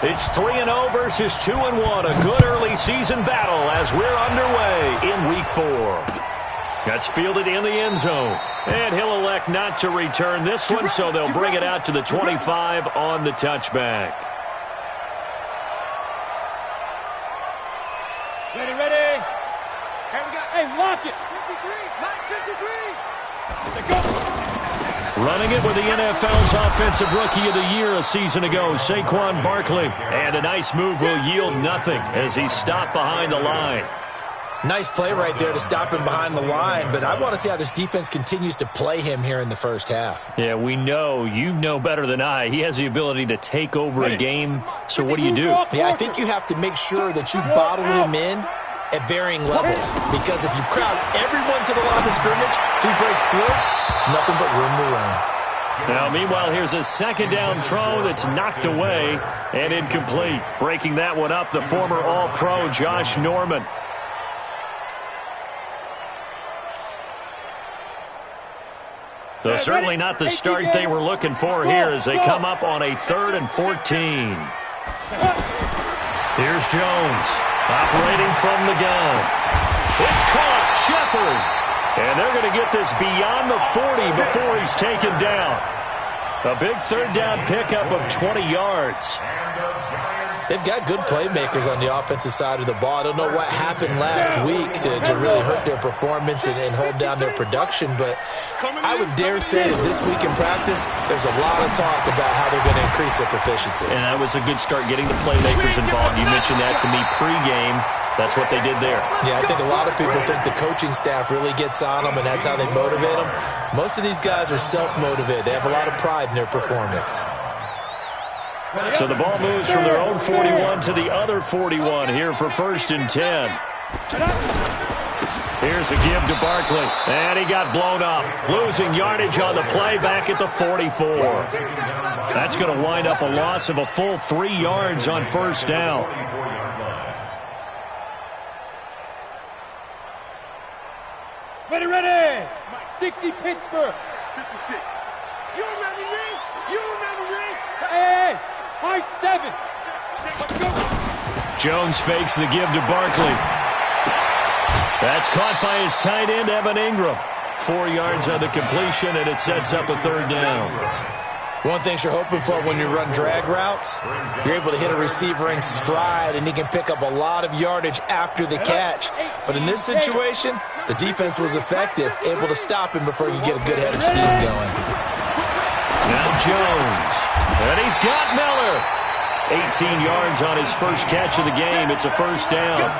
It's 3-0 versus 2-1. A good early season battle as we're underway in Week 4. That's fielded in the end zone. And he'll elect not to return this one, so they'll bring it out to the 25 on the touchback. Ready. Hey, lock it. 53. Go. Running it with the NFL's Offensive Rookie of the Year a season ago, Saquon Barkley. And a nice move will yield nothing as he's stopped behind the line. Nice play right there to stop him behind the line, but I want to see how this defense continues to play him here in the first half. Yeah, we know. You know better than I. He has the ability to take over a game, so what do you do? Yeah, I think you have to make sure that you bottle him in at varying levels, because if you crowd everyone to the line of scrimmage, if he breaks through, it's nothing but room to run. Now, meanwhile, here's a second down throw that's knocked away and incomplete. Breaking that one up, the former All-Pro Josh Norman. So certainly not the start they were looking for here as they come up on a 3rd and 14. Here's Jones operating from the gun. It's caught, Shepard. And they're going to get this beyond the 40 before he's taken down. A big 3rd down pickup of 20 yards. They've got good playmakers on the offensive side of the ball. I don't know what happened last week to really hurt their performance and hold down their production, but I would dare say that this week in practice, there's a lot of talk about how they're going to increase their proficiency. And that was a good start getting the playmakers involved. You mentioned that to me pregame. That's what they did there. Yeah, I think a lot of people think the coaching staff really gets on them, and that's how they motivate them. Most of these guys are self-motivated. They have a lot of pride in their performance. So the ball moves from their own 41 to the other 41 here for 1st and 10. Here's a give to Barkley, and he got blown up. Losing yardage on the play back at the 44. That's going to wind up a loss of a full 3 yards on 1st down. Ready. 60 Pittsburgh. 56. You remember me? Hey. High 7. Let's go. Jones fakes the give to Barkley. That's caught by his tight end, Evan Ingram. 4 yards on the completion, and it sets up a 3rd down. One thing you're hoping for when you run drag routes, you're able to hit a receiver in stride, and he can pick up a lot of yardage after the catch. But in this situation, the defense was effective, able to stop him before you get a good head of steam going. Now Jones, and he's got Miller. 18 yards on his first catch of the game. It's a 1st down.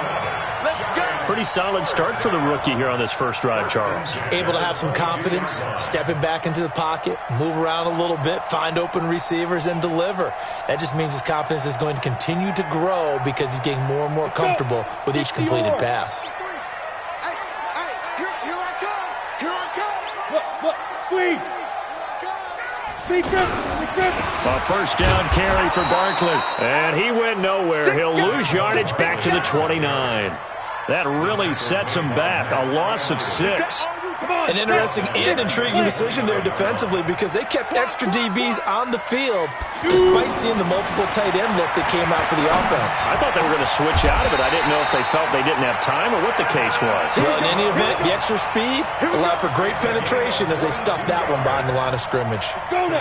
Pretty solid start for the rookie here on this first drive, Charles. Able to have some confidence, stepping back into the pocket, move around a little bit, find open receivers, and deliver. That just means his confidence is going to continue to grow because he's getting more and more comfortable with each completed pass. Here I come. Look, squeeze. A 1st down carry for Barkley. And he went nowhere. He'll lose yardage back to the 29. That really sets him back. A loss of 6. An interesting and intriguing decision there defensively because they kept extra DBs on the field despite seeing the multiple tight end look that came out for the offense. I thought they were going to switch out of it. I didn't know if they felt they didn't have time or what the case was. Well, in any event, the extra speed allowed for great penetration as they stuffed that one behind the line of scrimmage.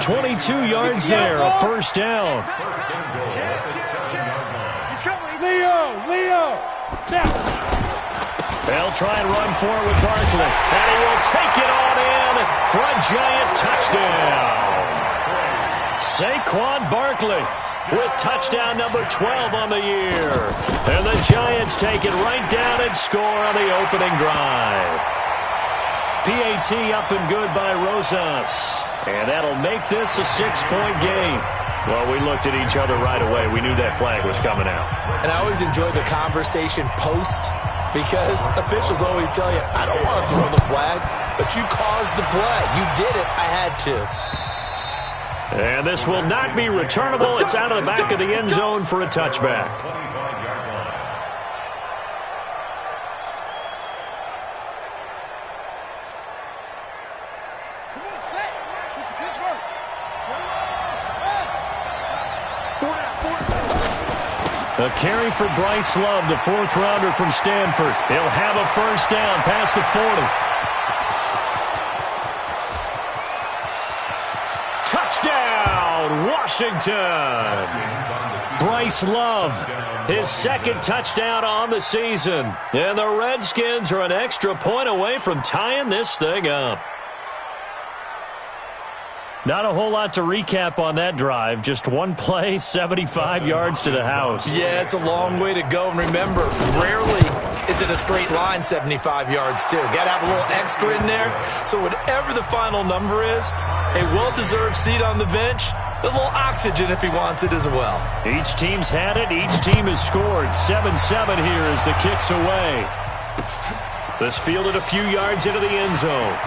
22 yards there, a 1st down. Leo. Now. They'll try and run forward with Barkley. And he will take it on in for a giant touchdown. Saquon Barkley with touchdown number 12 on the year. And the Giants take it right down and score on the opening drive. PAT up and good by Rosas. And that'll make this a 6-point game. Well, we looked at each other right away. We knew that flag was coming out. And I always enjoy the conversation post because officials always tell you, I don't want to throw the flag, but you caused the play. You did it. I had to. And this will not be returnable. It's out of the back of the end zone for a touchback. A carry for Bryce Love, the fourth-rounder from Stanford. He'll have a first down past the 40. Touchdown, Washington! Bryce Love, his second touchdown on the season. And the Redskins are an extra point away from tying this thing up. Not a whole lot to recap on that drive. Just one play, 75 yards to the house. Yeah, it's a long way to go. And remember, rarely is it a straight line 75 yards, too. Got to have a little extra in there. So whatever the final number is, a well-deserved seat on the bench, a little oxygen if he wants it as well. Each team's had it. Each team has scored. 7-7 here as the kick's away. This fielded a few yards into the end zone.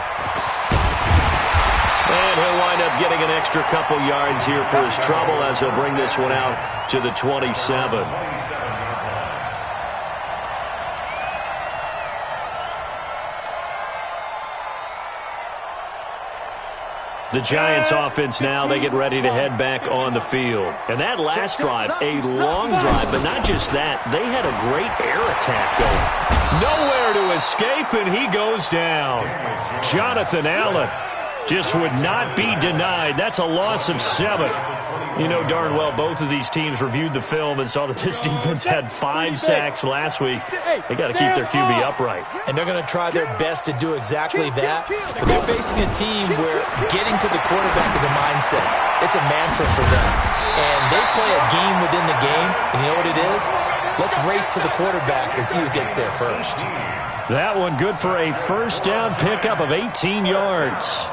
And he'll wind up getting an extra couple yards here for his trouble as he'll bring this one out to the 27. The Giants offense now, they get ready to head back on the field. And that last drive, a long drive, but not just that. They had a great air attack going. Nowhere to escape, and he goes down. Jonathan Allen just would not be denied. That's a loss of 7. You know darn well both of these teams reviewed the film and saw that this defense had 5 sacks last week. They got to keep their QB upright. And they're going to try their best to do exactly that. But they're facing a team where getting to the quarterback is a mindset. It's a mantra for them. And they play a game within the game. And you know what it is? Let's race to the quarterback and see who gets there first. That one good for a first down pickup of 18 yards.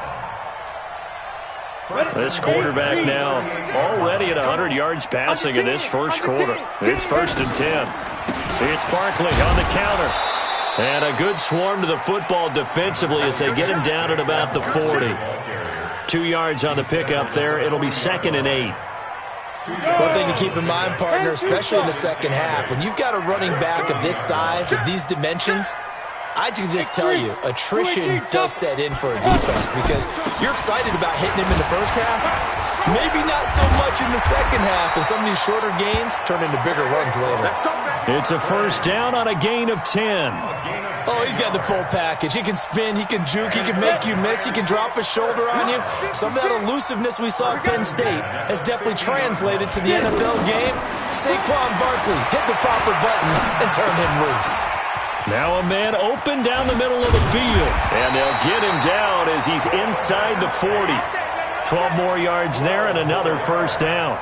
This quarterback now already at 100 yards passing in this first quarter. It's 1st and 10. It's Barkley on the counter. And a good swarm to the football defensively as they get him down at about the 40. 2 yards on the pickup there. It'll be 2nd and 8. One thing to keep in mind, partner, especially in the second half, when you've got a running back of this size, of these dimensions, I can just tell you, attrition does set in for a defense because you're excited about hitting him in the first half. Maybe not so much in the second half, and some of these shorter gains turn into bigger runs later. It's a first down on a gain of 10. Oh, he's got the full package. He can spin, he can juke, he can make you miss, he can drop his shoulder on you. Some of that elusiveness we saw at Penn State has definitely translated to the NFL game. Saquon Barkley hit the proper buttons and turned him loose. Now a man open down the middle of the field. And they'll get him down as he's inside the 40. 12 more yards there and another first down.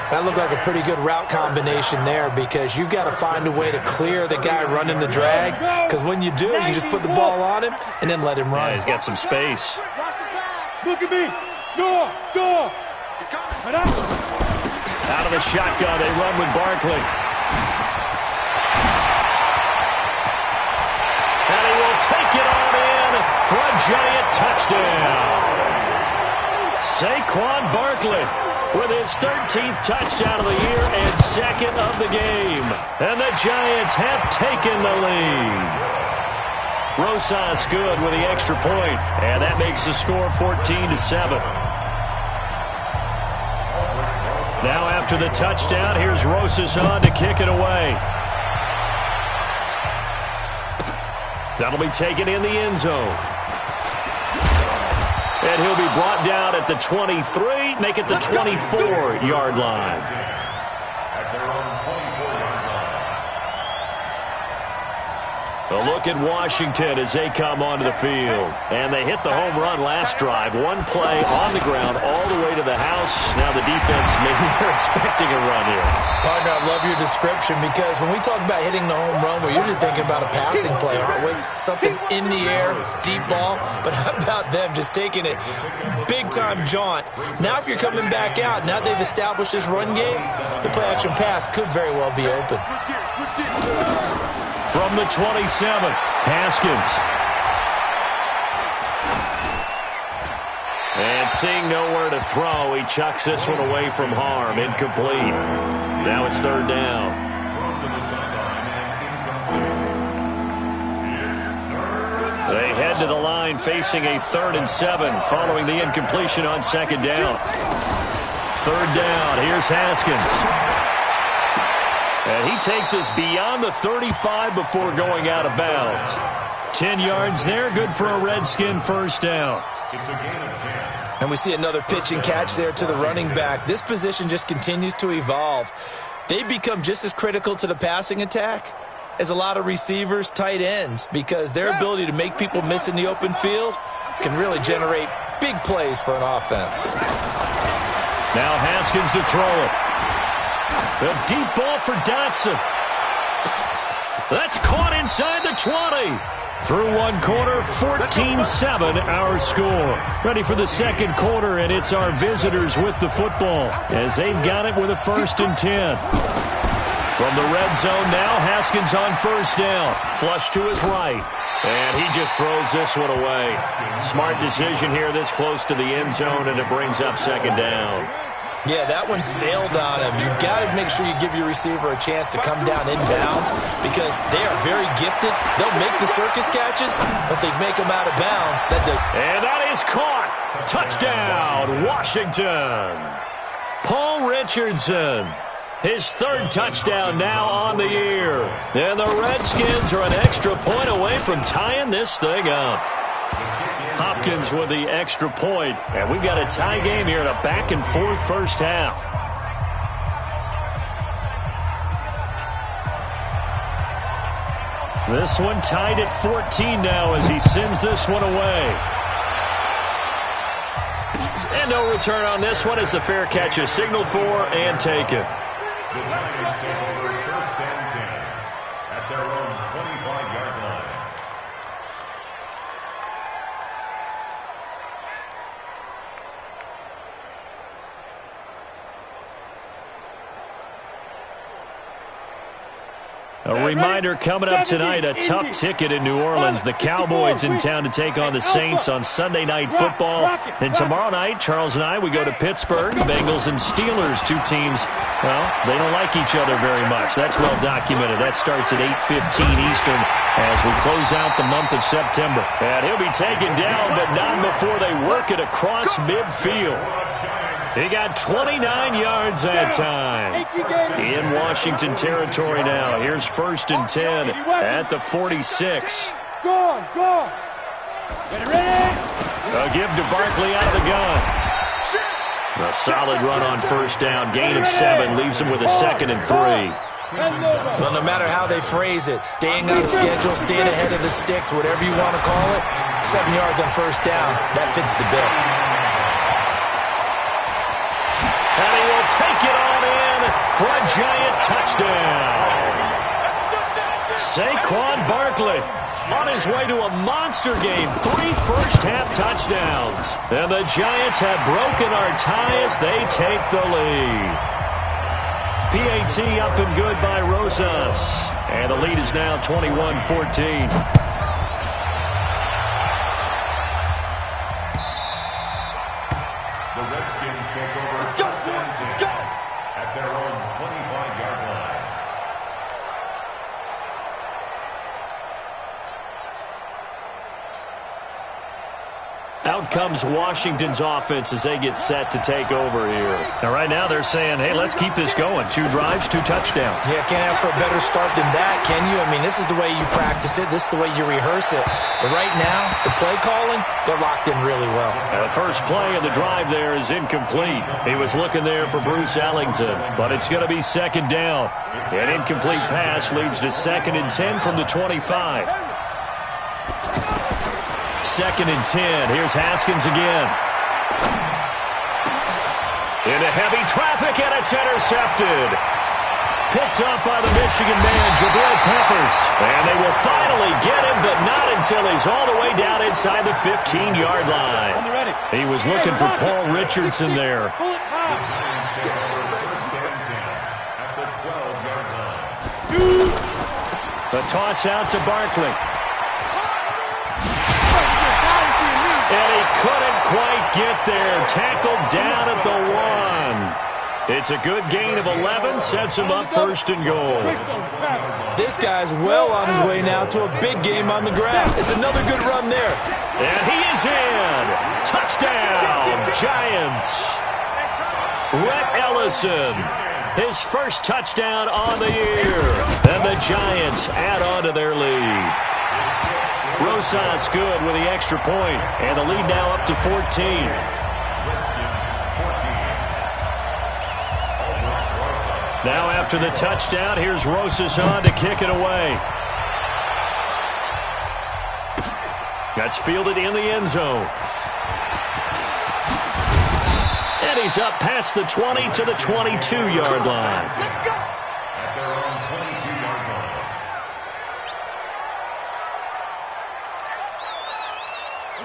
That looked like a pretty good route combination there because you've got to find a way to clear the guy running the drag. Because when you do, you just put the ball on him and then let him run. Yeah, he's got some space. Look at me. Score. Score. Out of the shotgun, they run with Barkley. And he will take it on in for a giant touchdown. Saquon Barkley with his 13th touchdown of the year and 2nd of the game. And the Giants have taken the lead. Rosas good with the extra point, and that makes the score 14-7. Now after the touchdown, here's Rosas on to kick it away. That'll be taken in the end zone. And he'll be brought down at the 23, make it the 24-yard line. A look at Washington as they come onto the field. And they hit the home run last drive. One play on the ground all the way to the house. Now the defense, maybe they're expecting a run here. Partner, I love your description because when we talk about hitting the home run, we're usually thinking about a passing play, aren't we? Something in the air, deep ball. But how about them just taking it big-time jaunt? Now if you're coming back out, now they've established this run game, the play-action pass could very well be open. From the 27, Haskins. And seeing nowhere to throw, he chucks this one away from harm. Incomplete. Now it's 3rd down. They head to the line facing a 3rd and 7 following the incompletion on 2nd down. 3rd down. Here's Haskins. And he takes us beyond the 35 before going out of bounds. 10 yards there, good for a Redskin first down. It's a gain of 10. And we see another pitch and catch there to the running back. This position just continues to evolve. They become just as critical to the passing attack as a lot of receivers, tight ends, because their ability to make people miss in the open field can really generate big plays for an offense. Now Haskins to throw it. The deep ball for Dotson. That's caught inside the 20. Through one quarter, 14-7 our score. Ready for the second quarter, and it's our visitors with the football as they've got it with a 1st and 10. From the red zone now, Haskins on first down. Flush to his right. And he just throws this one away. Smart decision here this close to the end zone, and it brings up second down. Yeah, that one sailed on him. You've got to make sure you give your receiver a chance to come down inbounds because they are very gifted. They'll make the circus catches, but they make them out of bounds. And that is caught. Touchdown, Washington. Paul Richardson. His 3rd touchdown now on the year. And the Redskins are an extra point away from tying this thing up. Hopkins with the extra point. And we've got a tie game here in a back-and-forth first half. This one tied at 14 now as he sends this one away. And no return on this one as the fair catch is signaled for and taken. The Giants take over 1st and 10 at their own 25-yard line. A reminder coming up tonight, a tough ticket in New Orleans. The Cowboys in town to take on the Saints on Sunday Night Football. And tomorrow night, Charles and I, we go to Pittsburgh. Bengals and Steelers, two teams, well, they don't like each other very much. That's well documented. That starts at 8:15 Eastern as we close out the month of September. And he'll be taken down, but not before they work it across midfield. He got 29 yards that time. In Washington territory now. Here's 1st and 10 at the 46. Go on, go on. Ready? A give to Barkley out of the gun. A solid run on first down. Gain of 7 leaves him with a 2nd and 3. Well, no matter how they phrase it, staying on schedule, staying ahead of the sticks, whatever you want to call it, 7 yards on first down, that fits the bill. And he will take it on in for a Giant touchdown. Saquon Barkley on his way to a monster game. 3 first-half touchdowns. And the Giants have broken our tie as they take the lead. PAT up and good by Rosas. And the lead is now 21-14. The Redskins take over 1st and 10 at their own 25-yard line. Out comes Washington's offense as they get set to take over here. Now, right now they're saying, hey, let's keep this going. 2 drives, 2 touchdowns. Yeah, can't ask for a better start than that, can you? I mean, this is the way you practice it. This is the way you rehearse it. But right now, the play calling, they're locked in really well. The first play of the drive there is incomplete. He was looking there for Bruce Ellington, but it's going to be 2nd down. An incomplete pass leads to 2nd and 10 from the 25. 2nd and 10. Here's Haskins again. Into heavy traffic, and it's intercepted. Picked up by the Michigan man, Jabril Peppers. And they will finally get him, but not until he's all the way down inside the 15-yard line. He was looking for Paul Richardson there. The toss out to Barkley. And he couldn't quite get there. Tackled down at the 1. It's a good gain of 11. Sets him up 1st and goal. This guy's well on his way now to a big game on the ground. It's another good run there. And he is in. Touchdown, Giants. Rhett Ellison his first touchdown on the year. And the Giants add on to their lead. Rosas good with the extra point, and the lead now up to 14. Now after the touchdown, here's Rosas on to kick it away. That's fielded in the end zone. And he's up past the 20 to the 22-yard line. At their own 22-yard line.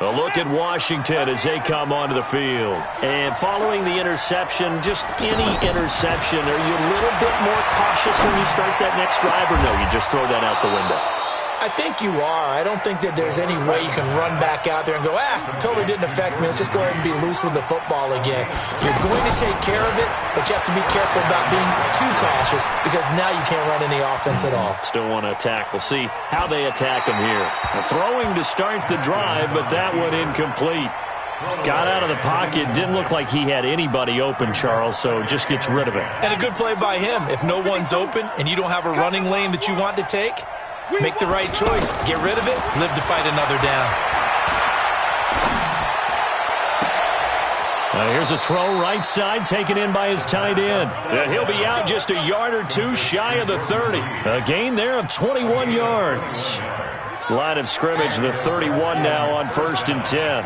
A look at Washington as they come onto the field. And following the interception, just any interception, are you a little bit more cautious when you start that next drive, or no, you just throw that out the window? I think you are. I don't think that there's any way you can run back out there and go, totally didn't affect me. Let's just go ahead and be loose with the football again. You're going to take care of it, but you have to be careful about being too cautious because now you can't run any offense at all. Still want to attack. We'll see how they attack him here. Throwing to start the drive, but that one incomplete. Got out of the pocket. Didn't look like he had anybody open, Charles, so just gets rid of it. And a good play by him. If no one's open and you don't have a running lane that you want to take, make the right choice. Get rid of it. Live to fight another down. Here's a throw right side taken in by his tight end. He'll be out just a yard or two shy of the 30. A gain there of 21 yards. Line of scrimmage, the 31 now on 1st and 10.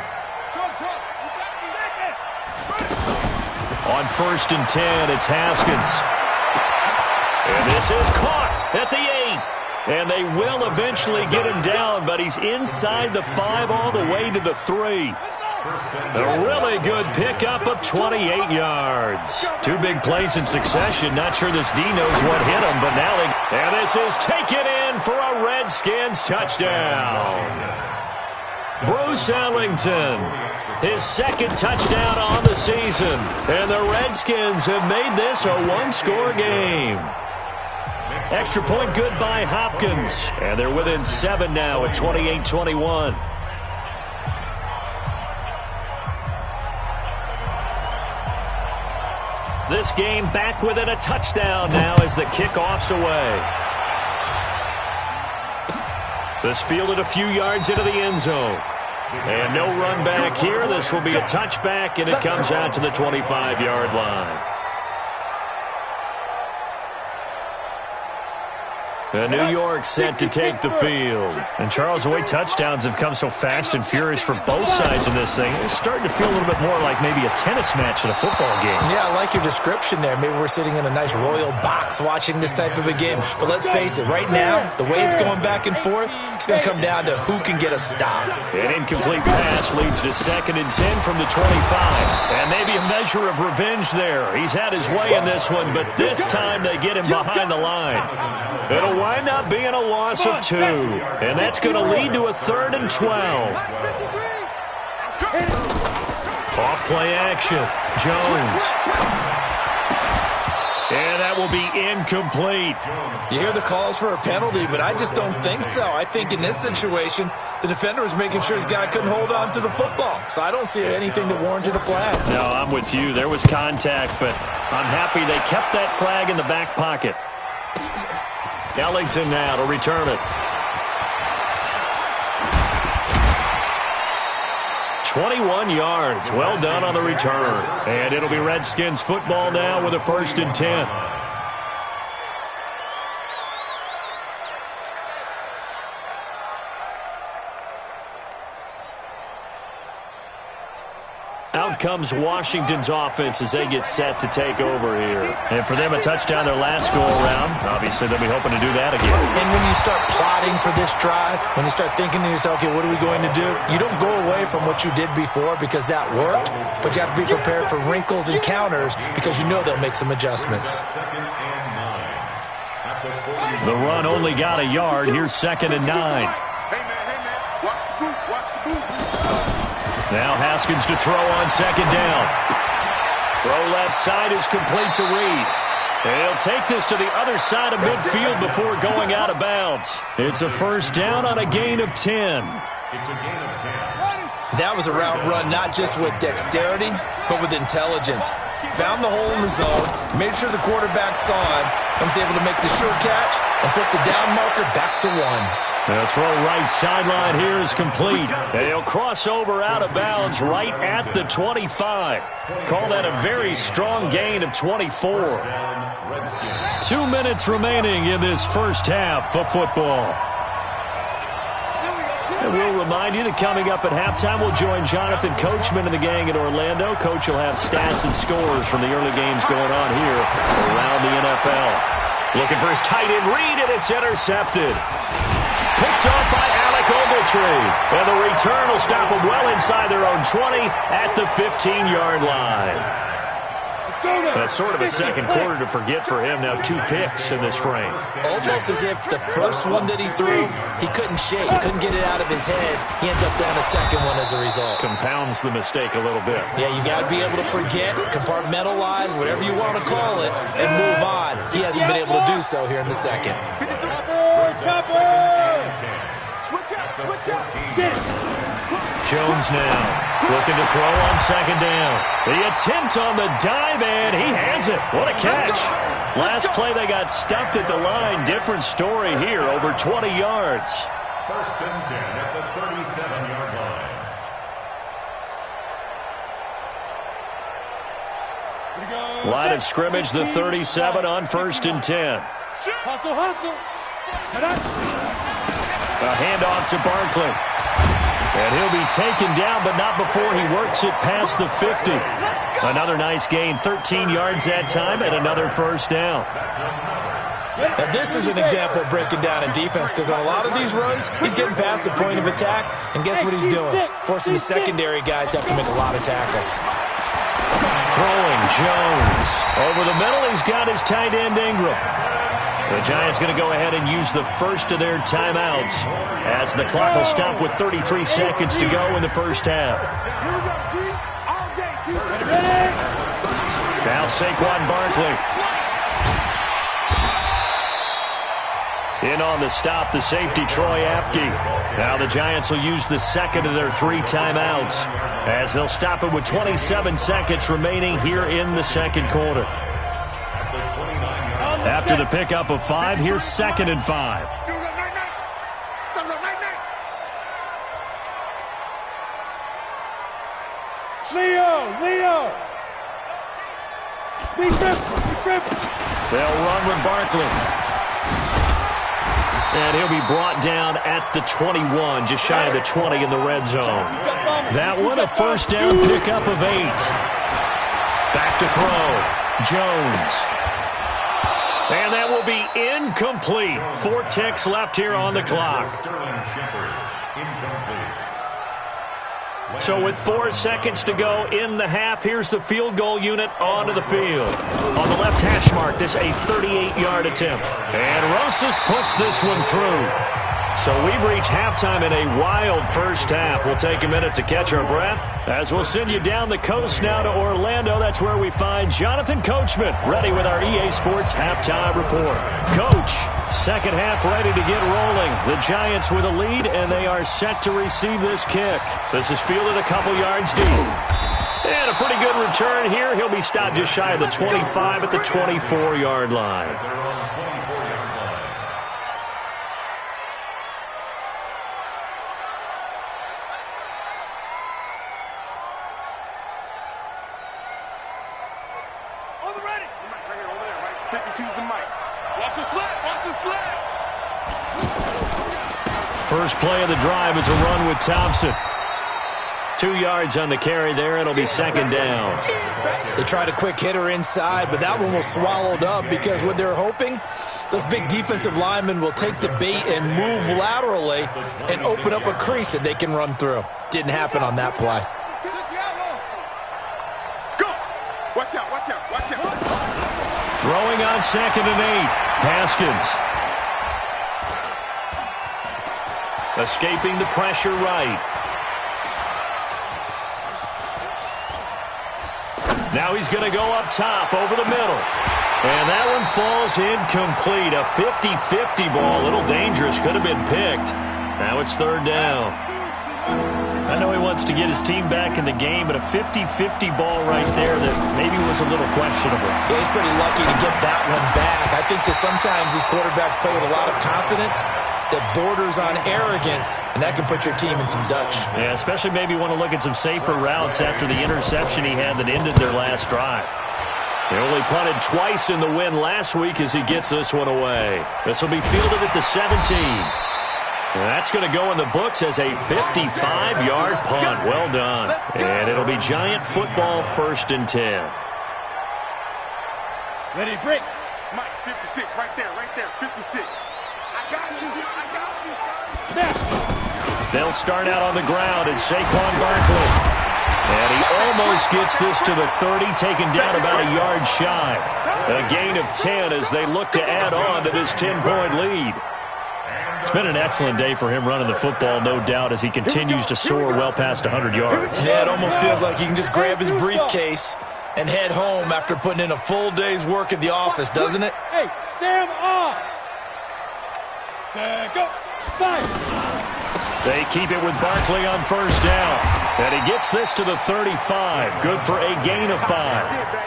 On 1st and 10, it's Haskins. And this is caught at the 8. And they will eventually get him down, but he's inside the 5 all the way to the 3. A really good pickup of 28 yards. Two big plays in succession. Not sure this D knows what hit him, but now they... And this is taken in for a Redskins touchdown. Bruce Ellington, his second touchdown on the season. And the Redskins have made this a one-score game. Extra point good by Hopkins. And they're within 7 now at 28-21. This game back within a touchdown now as the kickoff's away. This fielded a few yards into the end zone. And no run back here. This will be a touchback, and it comes out to the 25-yard line. New York set to take the field. And, Charles, the way touchdowns have come so fast and furious for both sides in this thing, it's starting to feel a little bit more like maybe a tennis match in a football game. Yeah, I like your description there. Maybe we're sitting in a nice royal box watching this type of a game. But let's face it, right now, the way it's going back and forth, it's going to come down to who can get a stop. An incomplete pass leads to 2nd and 10 from the 25. And maybe a measure of revenge there. He's had his way in this one, but this time they get him behind the line. It'll wind up being a loss of 2. And that's going to lead to a 3rd and 12. Off play action. Jones. And that will be incomplete. You hear the calls for a penalty, but I just don't think so. I think in this situation, the defender was making sure his guy couldn't hold on to the football. So I don't see anything that warranted a flag. No, I'm with you. There was contact, but I'm happy they kept that flag in the back pocket. Ellington now to return it. 21 yards. Well done on the return. And it'll be Redskins football now with a 1st and 10. Out comes Washington's offense as they get set to take over here. And for them, a touchdown their last go-around. Obviously, they'll be hoping to do that again. And when you start plotting for this drive, when you start thinking to yourself, okay, what are we going to do? You don't go away from what you did before because that worked, but you have to be prepared for wrinkles and counters because you know they'll make some adjustments. The run only got a yard. Here's 2nd and 9. Hey, man, watch the boot, watch the boot. Now Haskins to throw on 2nd down. Throw left side is complete to Reed. And he'll take this to the other side of midfield before going out of bounds. It's a 1st down on a gain of 10. It's a gain of 10. That was a route run not just with dexterity, but with intelligence. found the hole in the zone, made sure the quarterback saw him, and was able to make the sure catch and flip the down marker back to 1. The throw right sideline here is complete. And he'll cross over out of bounds right at the 25. Call that a very strong gain of 24. 2 minutes remaining in this first half of football. And we'll remind you that coming up at halftime, we'll join Jonathan Coachman and the gang in Orlando. Coach will have stats and scores from the early games going on here around the NFL. Looking for his tight end read, and it's intercepted. Picked off by Alec Ogletree. And the return will stop them well inside their own 20 at the 15-yard line. That's sort of a second quarter to forget for him. Now 2 picks in this frame. Almost as if the first one that he threw, he couldn't shake, couldn't get it out of his head. He ends up throwing a second one as a result. Compounds the mistake a little bit. Yeah, you got to be able to forget, compartmentalize, whatever you want to call it, and move on. He hasn't been able to do so here in the second. Jones now looking to throw on second down. The attempt on the dive, and he has it. What a catch. Last play they got stuffed at the line. Different story here, over 20 yards. First and 10 at the 37-yard line. Line of scrimmage, the 37 on first and 10. A handoff to Barkley. And he'll be taken down, but not before he works it past the 50. Another nice gain, 13 yards that time, and another first down. Now, this is an example of breaking down in defense, because on a lot of these runs, he's getting past the point of attack, and guess what he's doing? Forcing the secondary guys to have to make a lot of tackles. Throwing Jones. Over the middle, he's got his tight end Ingram. The Giants going to go ahead and use the first of their timeouts as the clock will stop with 33 seconds to go in the first half. Now Saquon Barkley. In on the stop, the safety, Troy Apke. Now the Giants will use the second of their 3 timeouts as they'll stop it with 27 seconds remaining here in the second quarter. After the pickup of 5, here's second and 5. Leo. They'll run with Barkley. And he'll be brought down at the 21, just shy of the 20 in the red zone. That one, a first down pickup of 8. Back to throw. Jones. And that will be incomplete. 4 ticks left here on the clock. So with 4 seconds to go in the half, here's the field goal unit onto the field. On the left hash mark, this a 38-yard attempt. And Rosas puts this one through. So we've reached halftime in a wild first half. We'll take a minute to catch our breath as we'll send you down the coast now to Orlando. That's where we find Jonathan Coachman ready with our EA Sports halftime report. Coach, second half ready to get rolling. The Giants with a lead, and they are set to receive this kick. This is fielded a couple yards deep. And a pretty good return here. He'll be stopped just shy of the 25 at the 24-yard line. First play of the drive is a run with Thompson. 2 yards on the carry there. It'll be second down. They tried a quick hitter inside, but that one was swallowed up because what they're hoping, those big defensive linemen will take the bait and move laterally and open up a crease that they can run through. Didn't happen on that play. Go! Watch out, watch out, watch out. Throwing on second and 8. Haskins. Escaping the pressure right. Now he's going to go up top over the middle. And that one falls incomplete. A 50-50 ball. A little dangerous. Could have been picked. Now it's third down. I know he wants to get his team back in the game, but a 50-50 ball right there that maybe was a little questionable. Yeah, he's pretty lucky to get that one back. I think that sometimes these quarterbacks play with a lot of confidence that borders on arrogance, and that can put your team in some Dutch. Yeah, especially maybe want to look at some safer routes after the interception he had that ended their last drive. He only punted twice in the win last week as he gets this one away. This will be fielded at the 17. That's going to go in the books as a 55-yard punt. Well done. And it'll be Giant football 1st and 10. Ready, break. Mike, 56, right there, 56. I got you, son. Now. They'll start out on the ground, and Saquon Barkley. And he almost gets this to the 30, taken down about a yard shy. A gain of 10 as they look to add on to this 10-point lead. It's been an excellent day for him running the football, no doubt, as he continues to soar well past 100 yards. Yeah, it almost feels like he can just grab his briefcase and head home after putting in a full day's work at the office, doesn't it? Hey, Sam off. Go. Fire. They keep it with Barkley on 1st down. And he gets this to the 35. Good for a gain of 5.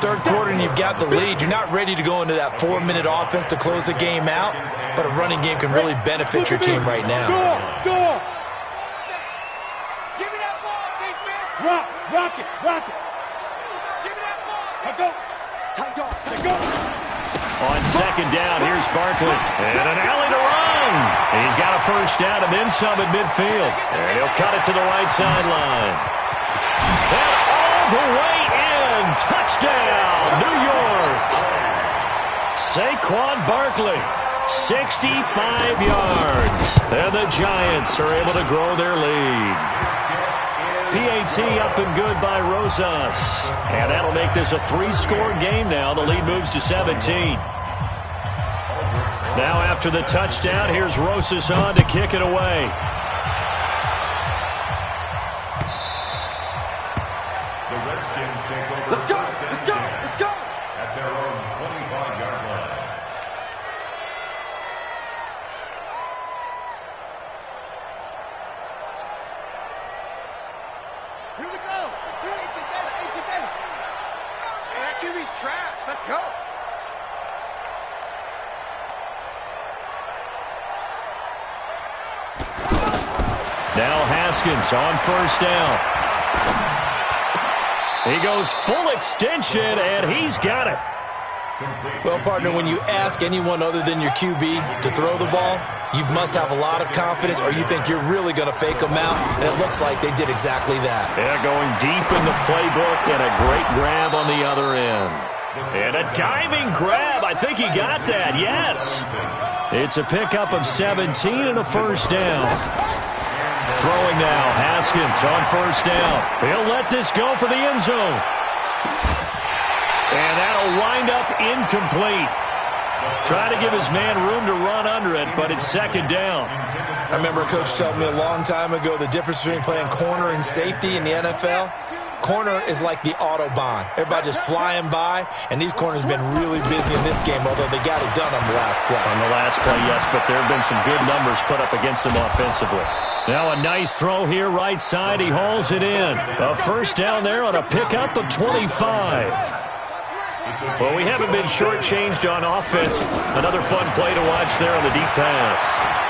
Third quarter and you've got the lead. You're not ready to go into that 4-minute offense to close the game out, but a running game can really benefit your team right now. Go. Give me that ball, defense. Rock it. Give me that ball. Go. Tight dog. Go. On 2nd down, here's Barkley. And an alley to run. He's got a 1st down and then some at midfield. And he'll cut it to the right sideline. And all the way in. Touchdown, New York. Saquon Barkley, 65 yards. And the Giants are able to grow their lead. PAT up and good by Rosas. And that'll make this a 3-score game now. The lead moves to 17. Now after the touchdown, here's Rosas on to kick it away. The Redskins take over. Let's go. At their own 25-yard line. Here we go. Incident. That QB's trash. Let's go. Now Haskins on 1st down. He goes full extension, and he's got it. Well, partner, when you ask anyone other than your QB to throw the ball, you must have a lot of confidence or you think you're really going to fake them out, and it looks like they did exactly that. Yeah, going deep in the playbook and a great grab on the other end. And a diving grab. I think he got that, yes. It's a pickup of 17 and a 1st down. Throwing now, Haskins on 1st down. He'll let this go for the end zone. And that'll wind up incomplete. Try to give his man room to run under it, but it's 2nd down. I remember a coach telling me a long time ago the difference between playing corner and safety in the NFL. Corner is like the Autobahn. Everybody just flying by, and these corners have been really busy in this game, although they got it done on the last play. On the last play, yes, but there have been some good numbers put up against them offensively. Now a nice throw here, right side. He hauls it in. A 1st down there on a pickup of 25. Well, we haven't been shortchanged on offense. Another fun play to watch there on the deep pass.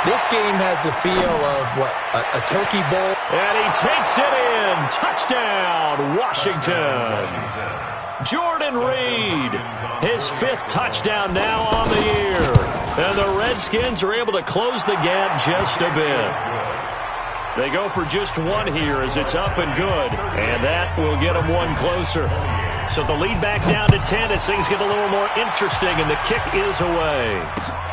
This game has the feel of, a turkey bowl? And he takes it in. Touchdown, Washington. Jordan Reed, his 5th touchdown now on the year. And the Redskins are able to close the gap just a bit. They go for just one here as it's up and good. And that will get them one closer. So the lead back down to 10 as things get a little more interesting, and the kick is away.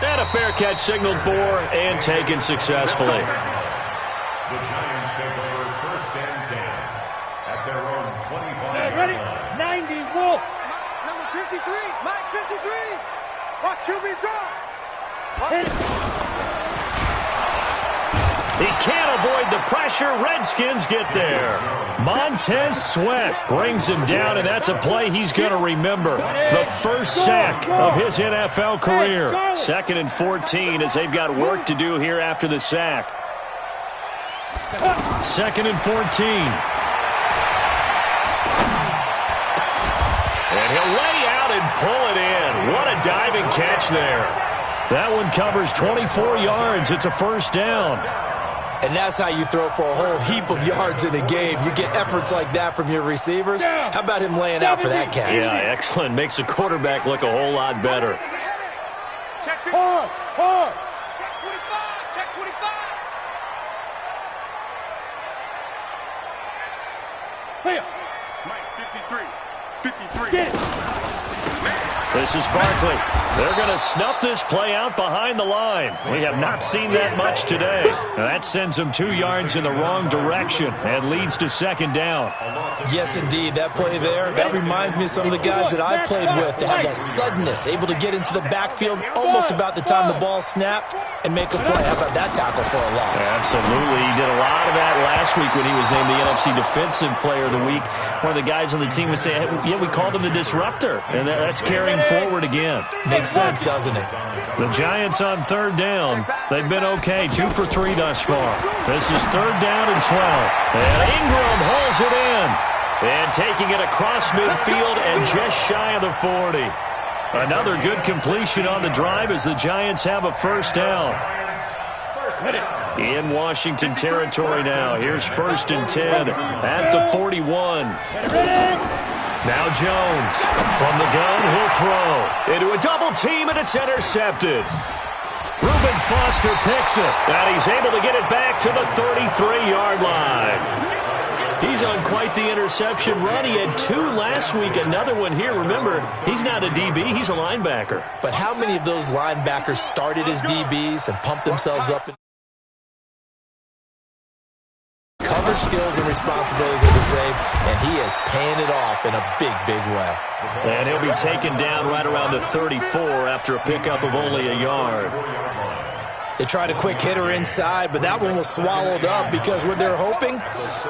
And a fair catch signaled for and taken successfully. The Giants take over 1st and 10 at their own 25. Ready? 90, Wolf. Number 53. Mike 53. Watch QB draw. Hit it. He can't avoid the pressure. Redskins get there. Montez Sweat brings him down, and that's a play he's going to remember. The first sack of his NFL career. 2nd and 14 as they've got work to do here after the sack. 2nd and 14. And he'll lay out and pull it in. What a diving catch there. That one covers 24 yards. It's a first down. And that's how you throw for a whole heap of yards in a game. You get efforts like that from your receivers. How about him laying out for that catch? Yeah, excellent. Makes the quarterback look a whole lot better. Hard, hard. Check 25, check 25. Clear. Mike, 53. Get it. This is Barkley. They're going to snuff this play out behind the line. We have not seen that much today. Now that sends them 2 yards in the wrong direction and leads to 2nd down. Yes, indeed. That play there, that reminds me of some of the guys that I played with. They have that suddenness, able to get into the backfield almost about the time the ball snapped and make a play. How about that tackle for a loss? Absolutely. He did a lot of that last week when he was named the NFC Defensive Player of the Week. One of the guys on the team would say, hey, yeah, we called him the disruptor. And that's carrying forward again. Makes sense, doesn't it? The Giants on 3rd down. They've been okay, 2 for 3 thus far. This is 3rd down and 12. And Ingram hauls it in. And taking it across midfield and just shy of the 40. Another good completion on the drive as the Giants have a first down. In Washington territory now. Here's 1st and 10 at the 41. Now Jones, from the gun, he'll throw into a double team, and it's intercepted. Reuben Foster picks it, and he's able to get it back to the 33-yard line. He's on quite the interception run. He had 2 last week, another one here. Remember, he's not a DB, he's a linebacker. But how many of those linebackers started as DBs and pumped themselves up? Coverage skills and responsibilities are the same, and he is paying it off in a big, big way. And he'll be taken down right around the 34 after a pickup of only a yard. They tried a quick hitter inside, but that one was swallowed up because what they're hoping,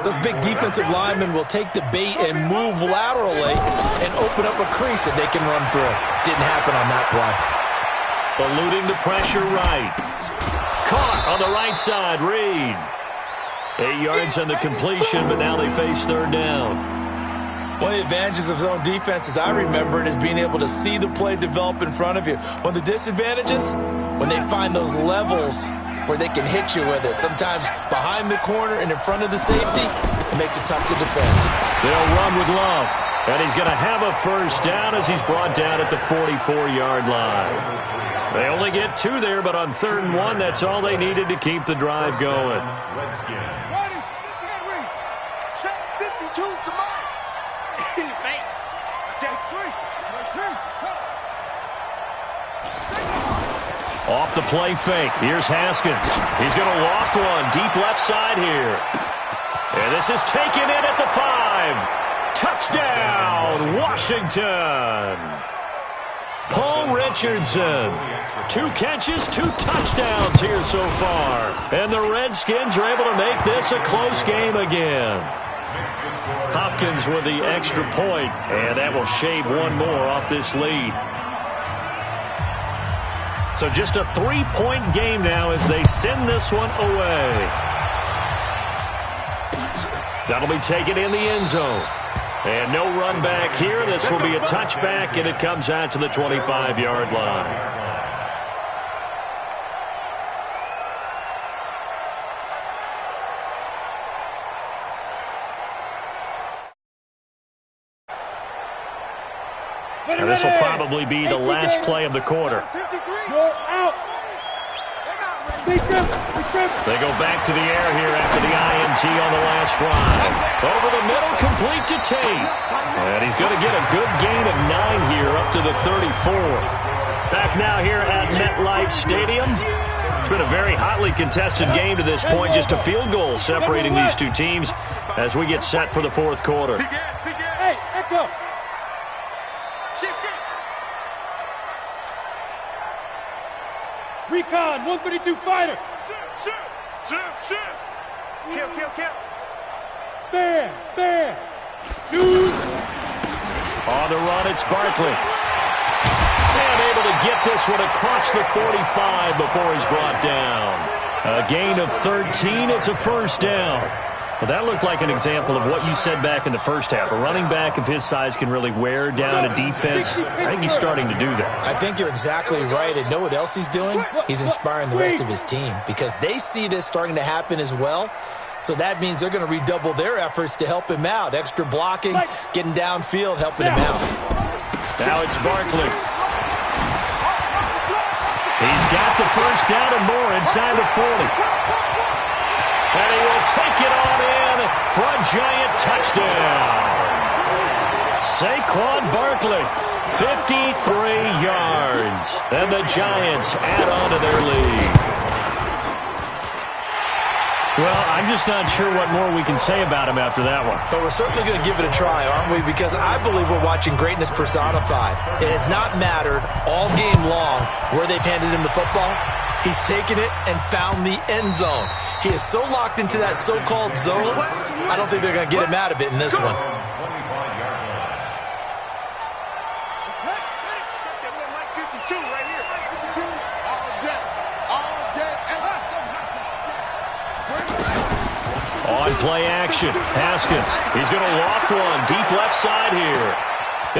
those big defensive linemen will take the bait and move laterally and open up a crease that they can run through. Didn't happen on that play. Eluding the pressure right. Caught on the right side, Reed. 8 yards on the completion, but now they face 3rd down. One of the advantages of zone defense, as I remember it, is being able to see the play develop in front of you. One of the disadvantages, when they find those levels where they can hit you with it, sometimes behind the corner and in front of the safety, it makes it tough to defend. They'll run with Love, and he's going to have a first down as he's brought down at the 44-yard line. They only get 2 there, but on 3rd and 1, that's all they needed to keep the drive going. Check 52 to Mike. In the face. Check 3. Off the play fake. Here's Haskins. He's going to loft one deep left side here. And this is taken in at the 5. Touchdown, Washington. Paul Richardson. 2 catches, 2 touchdowns here so far. And the Redskins are able to make this a close game again. Hopkins with the extra point, and that will shave 1 more off this lead. So just a 3-point game now as they send this one away. That'll be taken in the end zone. And no run back here. This will be a touchback, and it comes out to the 25-yard line. And this will probably be the last play of the quarter. They go back to the air here after the INT on the last drive. Over the middle, complete to Tate. And he's going to get a good gain of 9 here up to the 34. Back now here at MetLife Stadium. It's been a very hotly contested game to this point. Just a field goal separating these 2 teams as we get set for the 4th quarter. Hey, Echo. Shift. Recon, 132 fighter. Shift. Kill. Bear. Shoot. On the run, it's Barkley. And able to get this one across the 45 before he's brought down. A gain of 13. It's a first down. Well, that looked like an example of what you said back in the first half. A running back of his size can really wear down a defense. I think he's starting to do that. I think you're exactly right. And know what else he's doing? He's inspiring the rest of his team because they see this starting to happen as well. So that means they're going to redouble their efforts to help him out. Extra blocking, getting downfield, helping him out. Now it's Barkley. He's got the first down and more inside the 40. And he will take it on in for a giant touchdown. Saquon Barkley, 53 yards. And the Giants add on to their lead. Well, I'm just not sure what more we can say about him after that one. But we're certainly going to give it a try, aren't we? Because I believe we're watching greatness personified. It has not mattered all game long where they've handed him the football. He's taken it and found the end zone. He is so locked into that so-called zone, I don't think they're going to get him out of it in this one. On play action, Haskins. He's going to loft one deep left side here.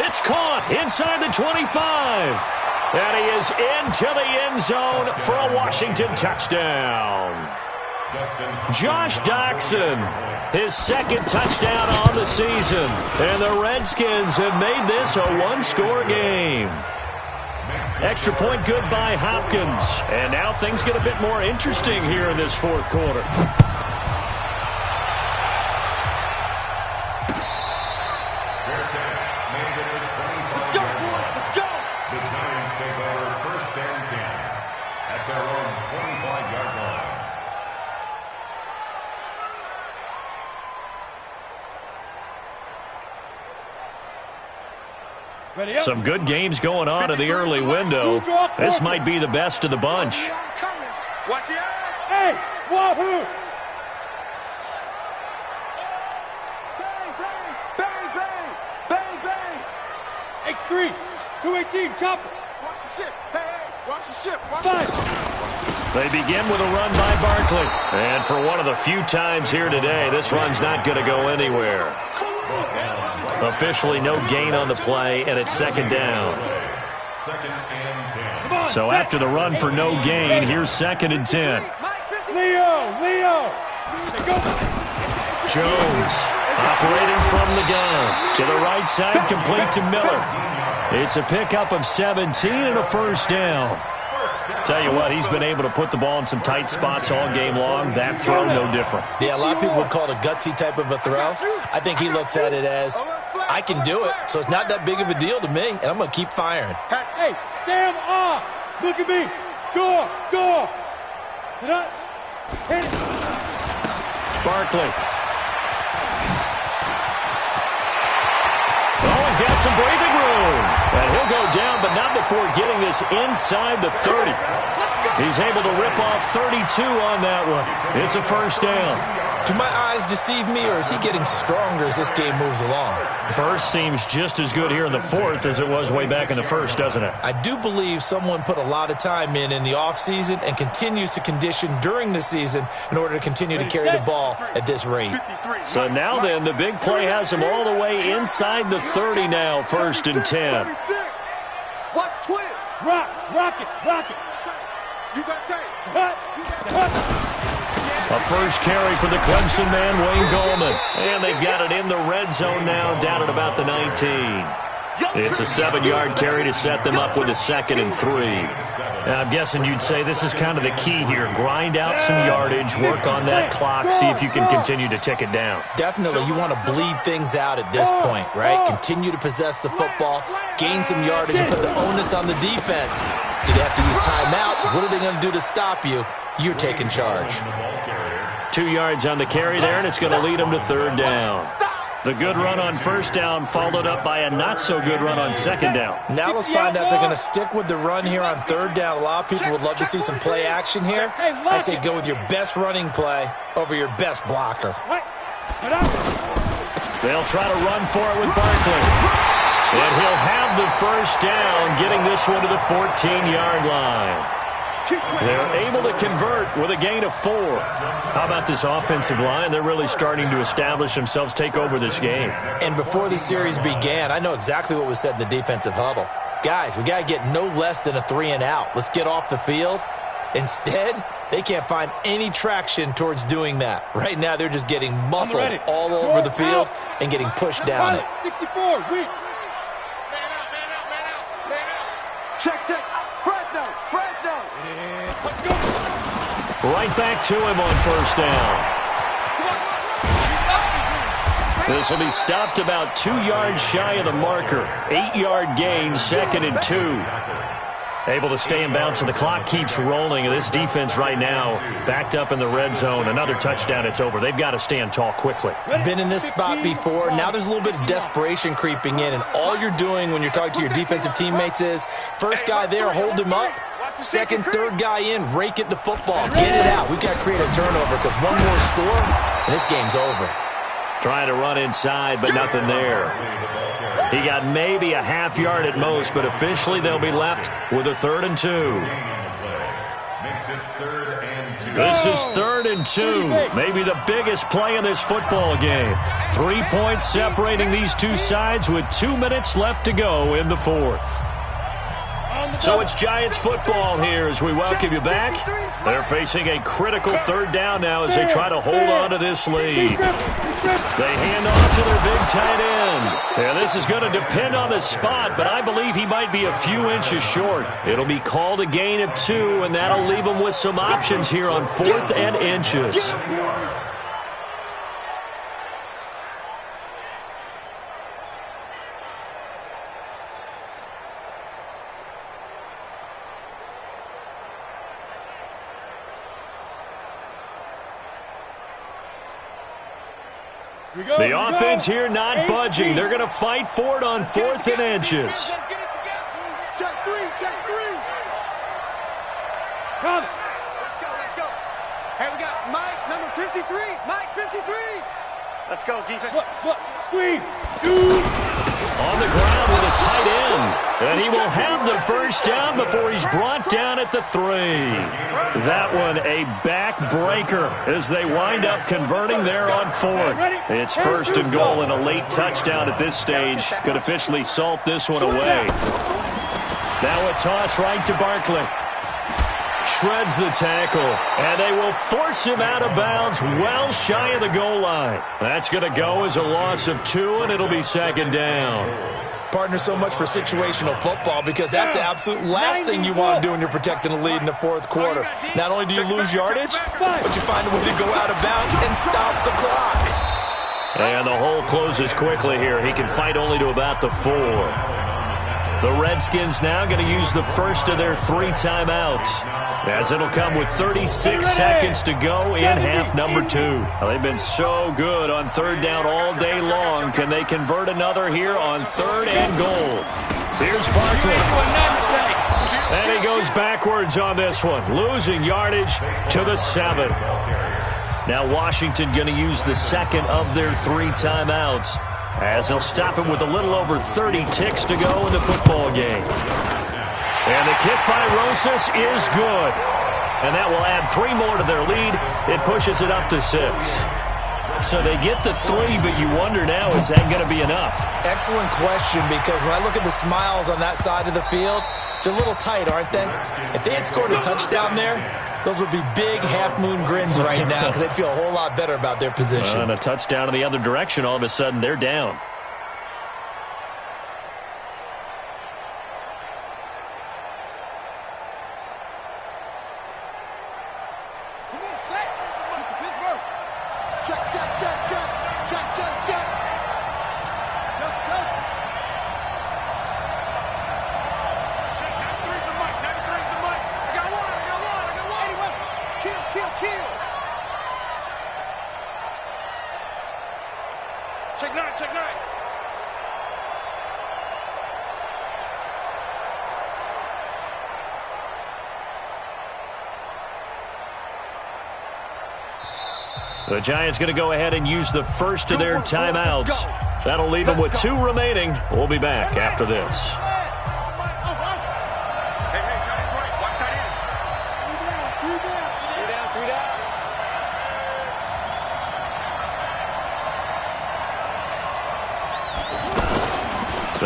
It's caught inside the 25. And he is into the end zone for a Washington touchdown. Josh Doctson, his second touchdown on the season. And the Redskins have made this a one-score game. Extra point good by Hopkins. And now things get a bit more interesting here in this fourth quarter. Some good games going on in the early window. This might be the best of the bunch. Hey, wahoo! Bang, bang, bang, bang, bang. X3, 218, chopper. Watch the ship. Hey, watch the ship. They begin with a run by Barkley. And for one of the few times here today, this run's not going to go anywhere. Officially no gain on the play, and it's second down. So after the run for no gain, here's 2nd and 10. Leo. Jones operating from the gun. To the right side, complete to Miller. It's a pickup of 17 and a first down. Tell you what, he's been able to put the ball in some tight spots all game long. That throw, no different. Yeah, a lot of people would call it a gutsy type of a throw. I think he looks at it as, I can do it, so it's not that big of a deal to me, and I'm going to keep firing. Hey, Sam, look at me. Go. Sit up. Hit it. Barkley. Oh, he's got some breathing room. And he'll go down, but not before getting this inside the 30. He's able to rip off 32 on that one. It's a first down. Do my eyes deceive me, or is he getting stronger as this game moves along? Burst seems just as good here in the fourth as it was way back in the first, doesn't it? I do believe someone put a lot of time in the offseason and continues to condition during the season in order to continue to carry the ball at this rate. So now then, the big play has him all the way inside the 30 now, 1st and 10. Watch twist. Rock it. You got tape. A first carry for the Clemson man, Wayne Gallman. And they've got it in the red zone now, down at about the 19. It's a 7-yard carry to set them up with a 2nd and 3. Now, I'm guessing you'd say this is kind of the key here. Grind out some yardage, work on that clock, see if you can continue to tick it down. Definitely, you want to bleed things out at this point, right? Continue to possess the football, gain some yardage, and put the onus on the defense. Do they have to use timeouts? What are they going to do to stop you? You're taking charge. 2 yards on the carry there, and it's going to lead them to 3rd down. The good run on 1st down followed up by a not-so-good run on 2nd down. Now let's find out if they're going to stick with the run here on 3rd down. A lot of people would love to see some play action here. I say go with your best running play over your best blocker. They'll try to run for it with Barkley. And he'll have the first down, getting this one to the 14-yard line. They're able to convert with a gain of 4. How about this offensive line? They're really starting to establish themselves, take over this game. And before the series began, I know exactly what was said in the defensive huddle. Guys, we got to get no less than a 3-and-out. Let's get off the field. Instead, they can't find any traction towards doing that. Right now, they're just getting muscled all over the field and getting pushed down it. 64, weak. Check. Fresno. Let's go. Right back to him on first down. This will be stopped about 2 yards shy of the marker. 8-yard gain, 2nd and 2. Able to stay in bounds, so the clock keeps rolling. This defense right now backed up in the red zone. Another touchdown, it's over. They've got to stand tall quickly. Been in this spot before. Now there's a little bit of desperation creeping in, and all you're doing when you're talking to your defensive teammates is first guy there, hold him up. Second, third guy in, rake it the football. Get it out. We've got to create a turnover because one more score, and this game's over. Trying to run inside, but nothing there. He got maybe a half yard at most, but officially they'll be left with a 3rd and 2. This is 3rd and 2. Maybe the biggest play in this football game. 3 points separating these two sides with 2 minutes left to go in the 4th. So it's Giants football here as we welcome you back. They're facing a critical 3rd down now as they try to hold on to this lead. They hand off to their big tight end. Yeah, this is going to depend on the spot, but I believe he might be a few inches short. It'll be called a gain of 2, and that'll leave him with some options here on 4th and inches. The offense here not budging. They're going to fight for it on 4th and inches. Check 3. Come. Let's go. Hey, we got Mike, number 53. Mike, 53. Let's go, defense. Squeeze. Shoot. On the ground with a tight end. And he will have the first down before he's brought down at the 3. That one a backbreaker as they wind up converting there on 4th. It's 1st and goal and a late touchdown at this stage. Could officially salt this one away. Now a toss right to Barkley. Shreds the tackle, and they will force him out of bounds well shy of the goal line. That's going to go as a loss of 2, and it'll be 2nd down. Partner, so much for situational football because that's the absolute last thing you want to do when you're protecting a lead in the 4th quarter. Not only do you lose yardage, but you find a way to go out of bounds and stop the clock. And the hole closes quickly here. He can fight only to about the 4. The Redskins now going to use the first of their 3 timeouts, as it'll come with 36 seconds to go in half number 2. Well, they've been so good on 3rd down all day long. Can they convert another here on 3rd and goal? Here's Barkley. And he goes backwards on this one, losing yardage to the 7. Now Washington going to use the second of their 3 timeouts, as they'll stop him with a little over 30 ticks to go in the football game. And the kick by Rosas is good. And that will add 3 more to their lead. It pushes it up to 6. So they get the 3, but you wonder now, is that going to be enough? Excellent question, because when I look at the smiles on that side of the field, they're a little tight, aren't they? If they had scored a touchdown there, those would be big half-moon grins right now because they'd feel a whole lot better about their position. And a touchdown in the other direction, all of a sudden they're down. The Giants going to go ahead and use the first of their timeouts. That'll leave them with 2 remaining. We'll be back after this.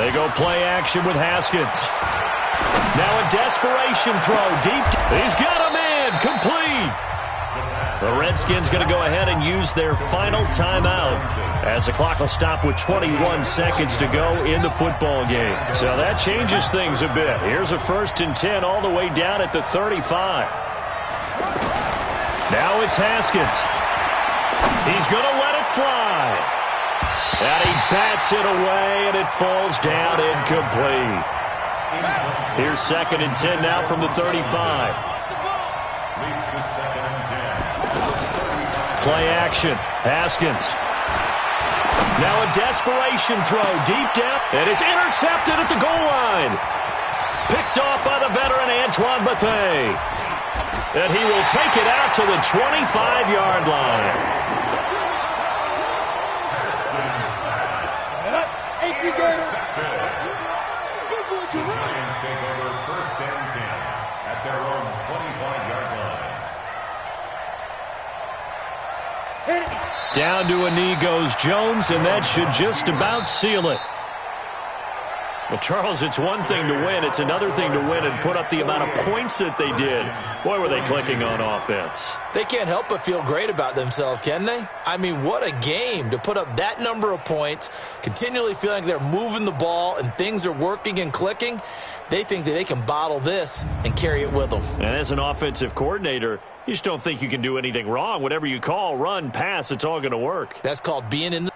They go play action with Haskins. Now a desperation throw deep. He's got him in. Complete. The Redskins going to go ahead and use their final timeout as the clock will stop with 21 seconds to go in the football game. So that changes things a bit. Here's a 1st and 10 all the way down at the 35. Now it's Haskins. He's going to let it fly. And he bats it away, and it falls down incomplete. Here's 2nd and 10 now from the 35. Leads to 2nd and 10. Play action. Haskins. Now a desperation throw deep down, and it's intercepted at the goal line. Picked off by the veteran Antoine Bethea. And he will take it out to the 25-yard line. The Giants take over 1st and 10 at their own 25-yard line. Down to a knee goes Jones, and that should just about seal it. Well, Charles, it's one thing to win. It's another thing to win and put up the amount of points that they did. Boy, were they clicking on offense. They can't help but feel great about themselves, can they? I mean, what a game to put up that number of points, continually feeling like they're moving the ball and things are working and clicking. They think that they can bottle this and carry it with them. And as an offensive coordinator, you just don't think you can do anything wrong. Whatever you call, run, pass, it's all going to work. That's called being in the